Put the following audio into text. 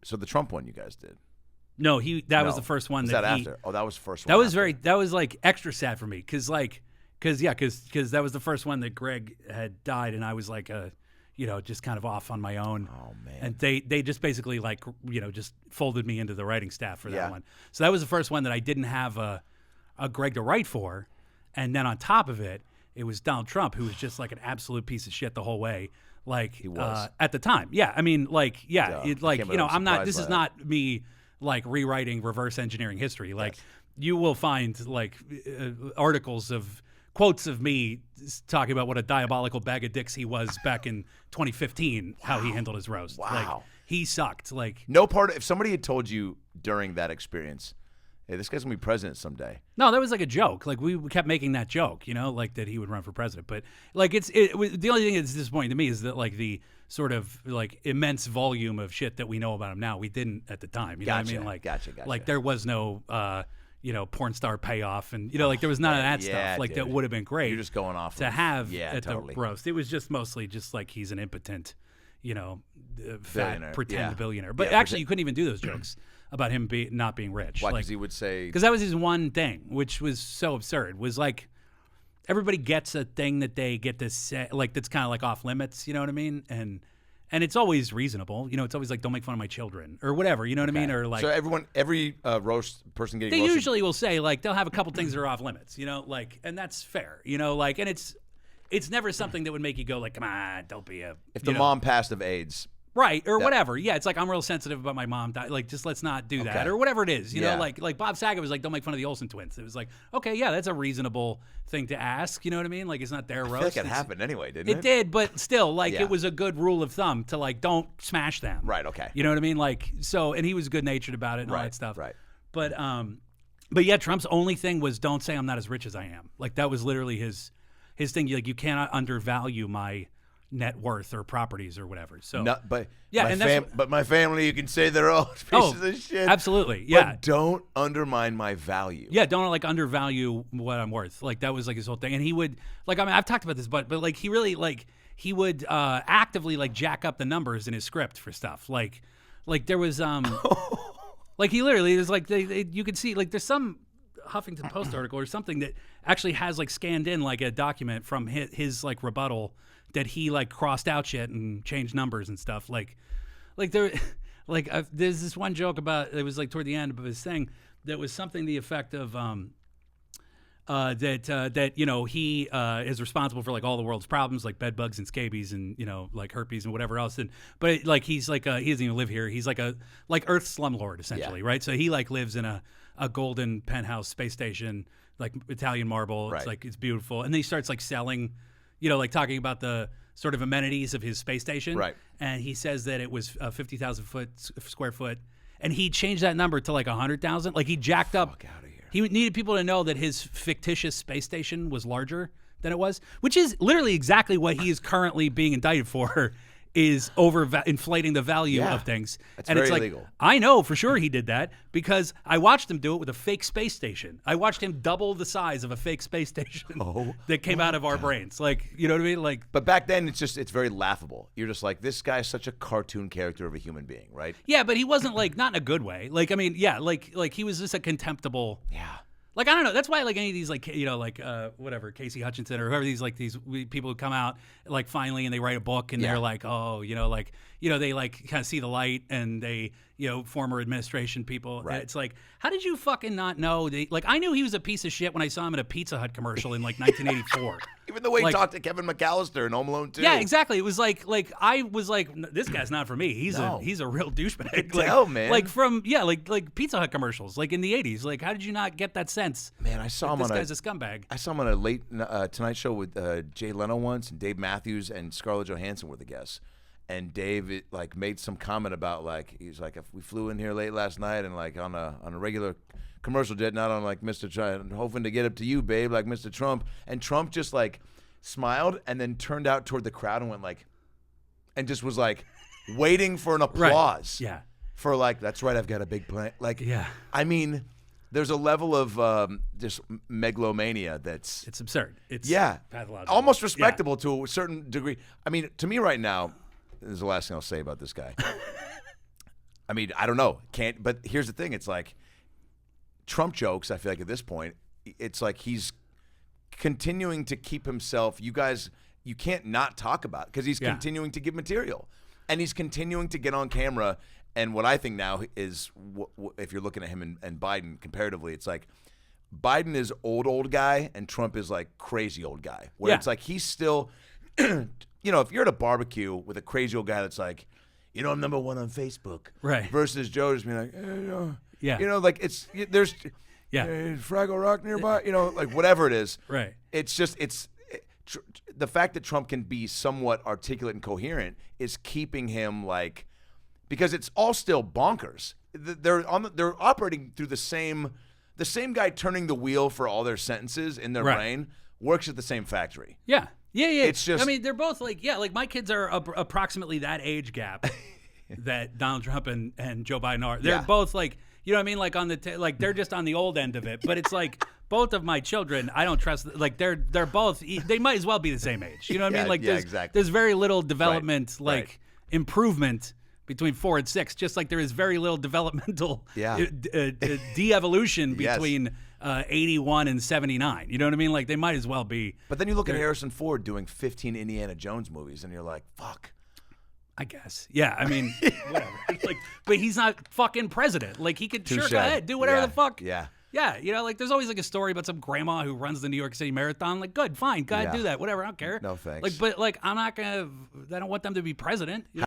So the Trump one you guys did. No, that was the first one. Was that after? Oh, that was the first one. That was like extra sad for me because that was the first one that Greg had died, and I was like just kind of off on my own. Oh man! And they just basically like just folded me into the writing staff for that one. So that was the first one that I didn't have a Greg to write for, and then on top of it, it was Donald Trump, who was just like an absolute piece of shit the whole way. Like he was at the time. Yeah, I mean, I'm not. This is that. not me like rewriting, reverse engineering history. Like you will find like articles of quotes of me talking about what a diabolical bag of dicks he was back in 2015, how he handled his roast. Wow. Like, he sucked. Like if somebody had told you during that experience, hey, this guy's gonna be president someday. No, that was like a joke. Like we kept making that joke, like that he would run for president. But like the only thing that's disappointing to me is that like the sort of like immense volume of shit that we know about him now, we didn't at the time. You know what I mean? Like, gotcha. Like there was no porn star payoff, and like there was none of that stuff. Like that would have been great. You're just going off to have at totally. The roast. It was just mostly just like he's an impotent, fat pretend billionaire. But actually, you couldn't even do those jokes about him not being rich. Why? Because he would say because that was his one thing, which was so absurd. Was like everybody gets a thing that they get to say, like that's kind of like off limits. You know what I mean? And it's always reasonable. It's always like, don't make fun of my children or whatever. You know what I mean? Or like, so every roast person getting they roasted, usually will say like they'll have a couple things that are off limits. And that's fair. And it's never something that would make you go like, come on, don't be a. If the mom passed of AIDS. Right, or whatever. Yeah, it's like I'm real sensitive about my mom. Like, just let's not do that, or whatever it is. Like Bob Saget was like, "Don't make fun of the Olsen twins." It was like, okay, yeah, that's a reasonable thing to ask. You know what I mean? Like, it's not their roast. I feel like it happened anyway, didn't it? It did, but still, like, it was a good rule of thumb to like don't smash them. Right. Okay. You know what I mean? Like, so, and he was good natured about it and all that stuff. Right. But yeah, Trump's only thing was don't say I'm not as rich as I am. Like that was literally his thing. Like you cannot undervalue my net worth or properties or whatever. So but my family, you can say they're all pieces of shit. Absolutely. Yeah. But don't undermine my value. Yeah, don't like undervalue what I'm worth. Like that was like his whole thing. And he would like, I mean, I've talked about this, but like he really like he would actively like jack up the numbers in his script for stuff. Like there was like he literally is like you could see like there's some Huffington Post article or something that actually has like scanned in like a document from his like rebuttal that he like crossed out shit and changed numbers and stuff. Like there, like there's this one joke about it was like toward the end of his thing that was something to the effect of that he is responsible for like all the world's problems like bed bugs and scabies and like herpes and whatever else. And but like he's like he doesn't even live here. He's like Earth's slumlord essentially, right? So he like lives in a golden penthouse space station, like Italian marble. It's like it's beautiful, and then he starts like selling. Like talking about the sort of amenities of his space station. Right. And he says that it was 50,000 square foot. And he changed that number to like 100,000. Like he jacked up. Fuck out of here. He needed people to know that his fictitious space station was larger than it was, which is literally exactly what he is currently being indicted for. Is inflating the value of things. That's and very it's like, illegal. I know for sure he did that because I watched him do it with a fake space station. I watched him double the size of a fake space station that came out of our brains. Like, you know what I mean? Like, but back then it's very laughable. You're just like, this guy's such a cartoon character of a human being, right? Yeah, but he wasn't like, not in a good way. Like, I mean, yeah, like he was just a contemptible. Yeah. Like, I don't know. That's why, like, any of these, like, whatever, Casey Hutchinson or whoever these people who come out, like, finally, and they write a book, and they're like, they, like, kind of see the light, and they, former administration people. Right. It's like, how did you fucking not know? Like, I knew he was a piece of shit when I saw him in a Pizza Hut commercial in, like, 1984. Even the way he talked to Kevin McAllister in Home Alone 2. Yeah, exactly. It was like I was like, this guy's not for me. He's a real douchebag. Man. Like from like Pizza Hut commercials, like in the 80s. Like, how did you not get that sense? Man, I saw him this guy's a scumbag. I saw him on a late Tonight Show with Jay Leno once, and Dave Matthews and Scarlett Johansson were the guests. And Dave made some comment about like he's like, if we flew in here late last night and like on a regular commercial jet, not on like Mr. Trump, hoping to get up to you, babe, like Mr. Trump. And Trump just like smiled and then turned out toward the crowd and went like, and just was like waiting for an applause. Right. Yeah. For like, that's right, I've got a big plan. Like, yeah. I mean, there's a level of just megalomania that's... It's absurd. It's pathological. Almost respectable to a certain degree. I mean, to me right now, this is the last thing I'll say about this guy. I mean, I don't know. Can't. But here's the thing. It's like Trump jokes. I feel like at this point, it's like he's continuing to keep himself. You guys, you can't not talk about it because he's continuing to give material, and he's continuing to get on camera. And what I think now is, if you're looking at him and Biden comparatively, it's like Biden is old guy, and Trump is like crazy old guy. Where it's like he's still, if you're at a barbecue with a crazy old guy that's like, I'm number one on Facebook, right? Versus Joe just being like, like there's Fraggle Rock nearby, like whatever it is, right? It's just the fact that Trump can be somewhat articulate and coherent is keeping him like. Because it's all still bonkers. They're operating through the same guy turning the wheel for all their sentences in their brain works at the same factory. Yeah. It's just. I mean, they're both like my kids are approximately that age gap that Donald Trump and Joe Biden are. They're both like, you know what I mean? Like on the they're just on the old end of it. But it's like both of my children, I don't trust. Like they're both. They might as well be the same age. You know what I mean? Like there's very little development, improvement between 4 and 6, just like there is very little developmental de-evolution between 81 and 79. You know what I mean? Like they might as well be. But then you look at Harrison Ford doing 15 Indiana Jones movies, and you're like, fuck. I guess. Yeah, I mean, whatever. Like, but he's not fucking president. Like he could go ahead, do whatever the fuck. Yeah. Yeah, like there's always like a story about some grandma who runs the New York City Marathon. Like, good, fine, go ahead, do that, whatever, I don't care. No thanks. Like, but like, I don't want them to be president.